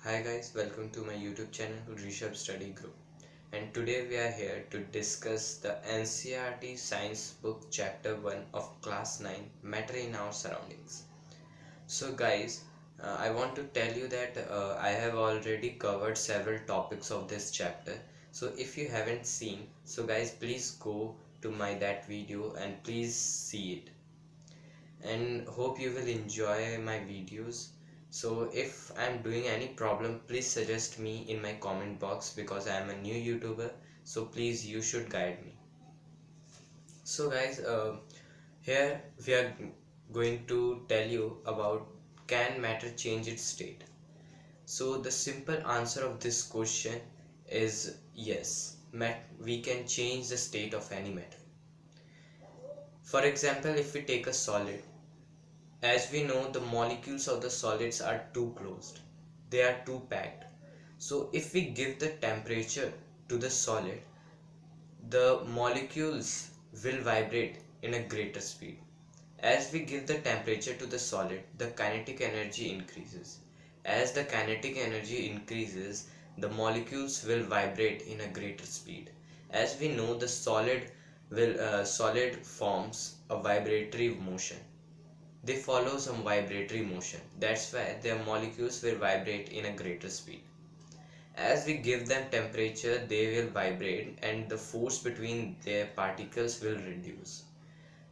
Hi guys, welcome to my YouTube channel Rishabh Study Group, and today we are here to discuss the NCERT Science Book Chapter 1 of Class 9 Matter in Our Surroundings. So guys, I want to tell you that I have already covered several topics of this chapter. So if you haven't seen, so guys please go to that video and please see it, and hope you will enjoy my videos. So if I'm doing any problem, please suggest me in my comment box because I am a new YouTuber, so please you should guide me. So guys, here we are going to tell you about, can matter change its state? So the simple answer of this question is yes, we can change the state of any matter. For example, if we take a solid, as we know, the molecules of the solids are too closed, they are too packed. So if we give the temperature to the solid, the molecules will vibrate in a greater speed. As we give the temperature to the solid, the kinetic energy increases. As the kinetic energy increases, the molecules will vibrate in a greater speed. As we know, the solid forms a vibratory motion. They follow some vibratory motion. That's why their molecules will vibrate in a greater speed. As we give them temperature, they will vibrate and the force between their particles will reduce.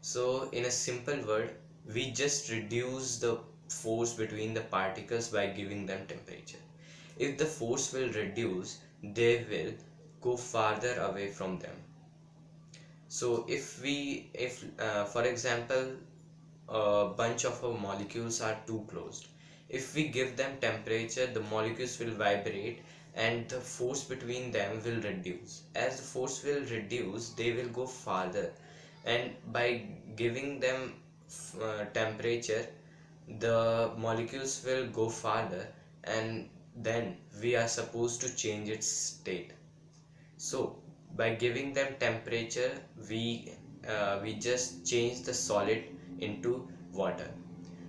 So in a simple word, we just reduce the force between the particles by giving them temperature. If the force will reduce, they will go farther away from them. So if for example, a bunch of our molecules are too closed, if we give them temperature, the molecules will vibrate and the force between them will reduce. As the force will reduce, they will go farther, and by giving them temperature, the molecules will go farther, and then we are supposed to change its state. So by giving them temperature, we just change the solid into water.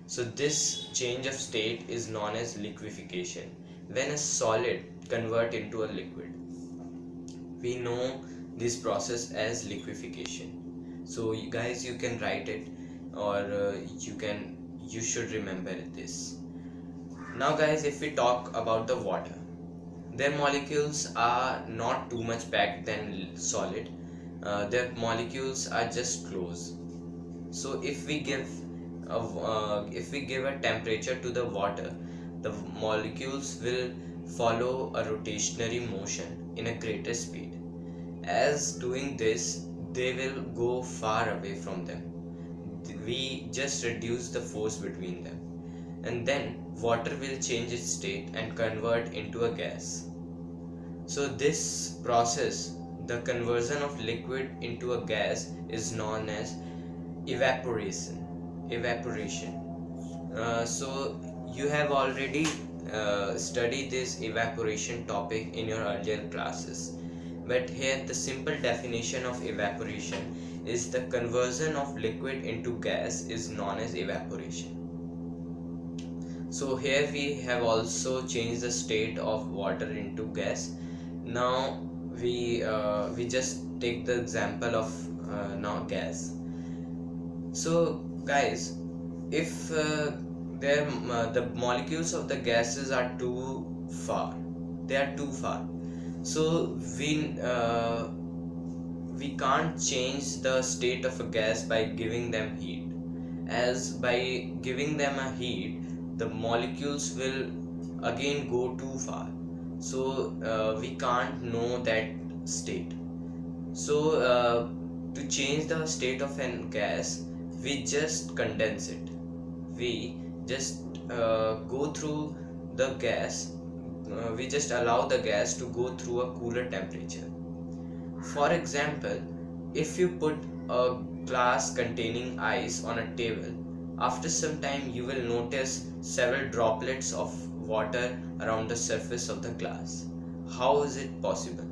So this change of state is known as liquefaction. When a solid convert into a liquid, we know this process as liquefaction. So you guys, you can write it, or you should remember this. Now guys, if we talk about the water, their molecules are not too much packed than solid. Their molecules are just close. So if we give a temperature to the water, the molecules will follow a rotationary motion in a greater speed. As doing this, they will go far away from them. We just reduce the force between them, and then water will change its state and convert into a gas. So this process, the conversion of liquid into a gas, is known as evaporation. So you have already studied this evaporation topic in your earlier classes, but here the simple definition of evaporation is the conversion of liquid into gas is known as evaporation. So here we have also changed the state of water into gas. Now we just take the example of now gas. So guys, if the molecules of the gases are too far, so we can't change the state of a gas by giving them heat. As by giving them a heat, the molecules will again go too far, so we can't know that state. So to change the state of a gas, we just condense it. We just go through the gas, we just allow the gas to go through a cooler temperature. For example, if you put a glass containing ice on a table, after some time you will notice several droplets of water around the surface of the glass. How is it possible?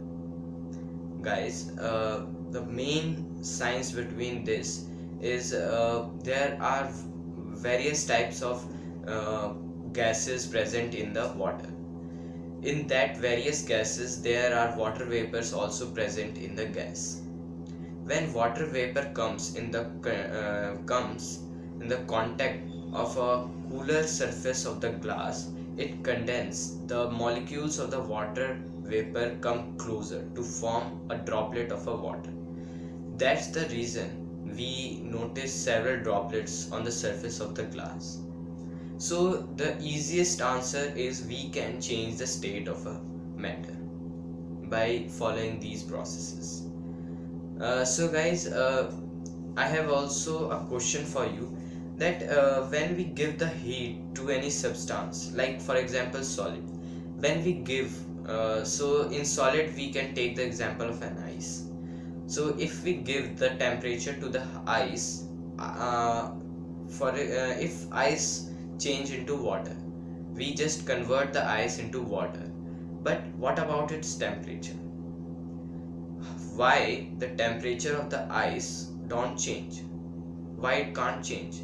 Guys, the main science between this is there are various types of gases present in the water. in that various gases there are water vapors also present in the gas. When water vapor comes in the contact of a cooler surface of the glass, it condenses. The molecules of the water vapor come closer to form a droplet of a water. That's the reason we notice several droplets on the surface of the glass. So the easiest answer is we can change the state of a matter by following these processes. So guys, I have also a question for you, that when we give the heat to any substance, like for example solid, when we give so in solid we can take the example of an ice. So if we give the temperature to the ice, if ice change into water, we just convert the ice into water. But what about its temperature? Why the temperature of the ice don't change? Why it can't change?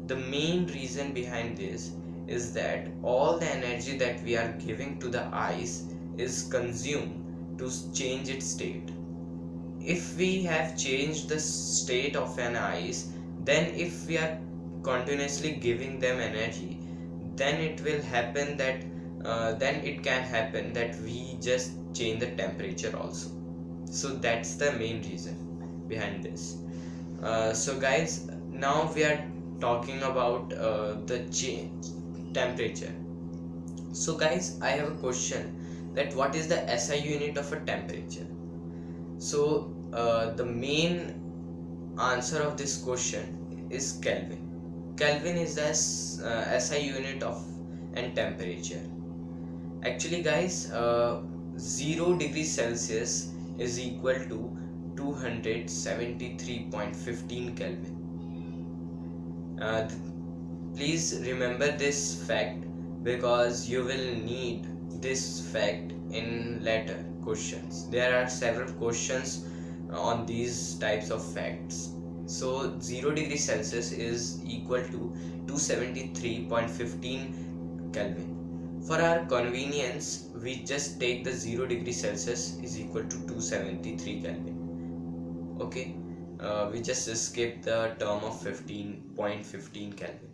The main reason behind this is that all the energy that we are giving to the ice is consumed to change its state. If we have changed the state of an ice, then if we are continuously giving them energy, then it will happen that then it can happen that we just change the temperature also. So that's the main reason behind this. So guys, now we are talking about the change temperature. So guys, I have a question, that what is the SI unit of a temperature? So the main answer of this question is Kelvin. Kelvin is the SI unit of an temperature. Actually guys, 0 degrees Celsius is equal to 273.15 Kelvin. Please remember this fact, because you will need this fact in later questions. There are several questions on these types of facts. So 0 degrees Celsius is equal to 273.15 Kelvin. For our convenience, we just take the 0 degrees Celsius is equal to 273 Kelvin. Okay, we just skip the term of 15.15 Kelvin.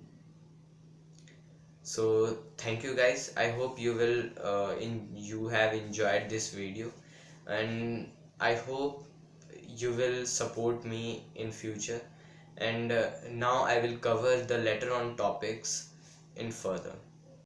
So thank you guys. I hope you will you have enjoyed this video, and I hope you will support me in future. And now I will cover the later on topics in further.